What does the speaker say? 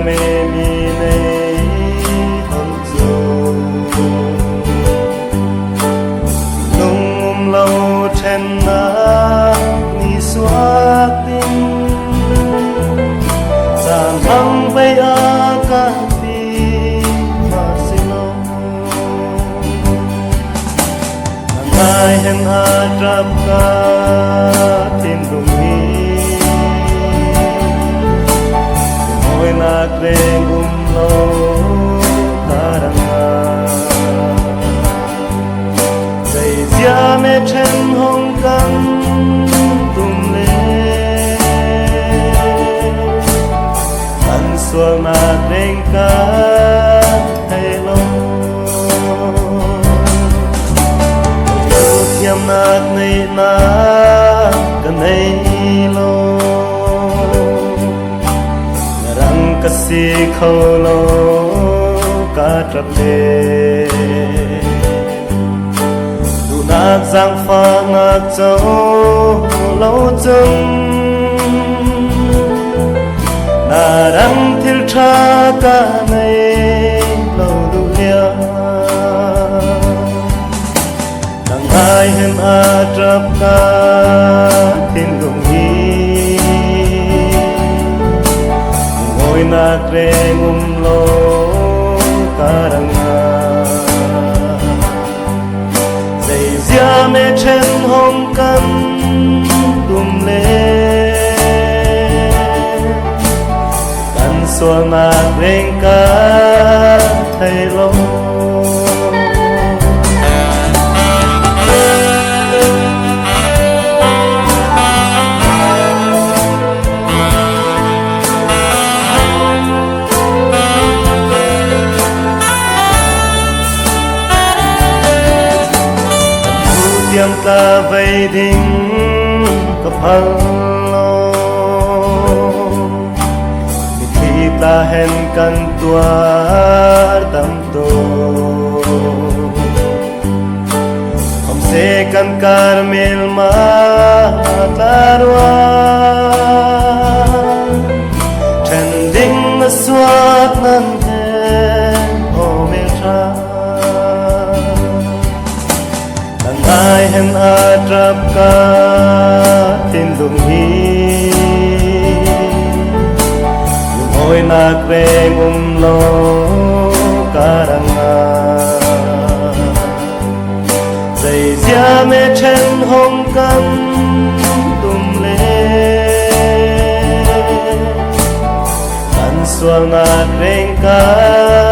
mê mi này hôn dù nung lâu trên ná ni xóa tình giàn thăng vây á cả đi mà xin lâu ai hẹn hà trap ca thiên đồng nak rengum lo karanga dây dia me chen hong kan tum le an sual nak reng ka hay lo yo thiam nak nei na kan nei lo kasi khâu lo cả trập đê đủ nát giang pha ngạc châu lâu chung na đang thiêu cha cả này lâu đủ lia đang ai hẹn a trập ca thiên đồng nak rengum lo karanga dây dia me chen hong kan tum le kan sual nak reng ka thai lo tiêm ta vây đinh cặp halo khi ta hẹn căn tua tâm tô không sẽ căn carmel mà ta đoa chân đinh mà suốt nan ai hẹn a trap ca tin đồng hi ngồi nak rengum lo karanga dây dia me chen hong kan tum le kan sual nak reng ka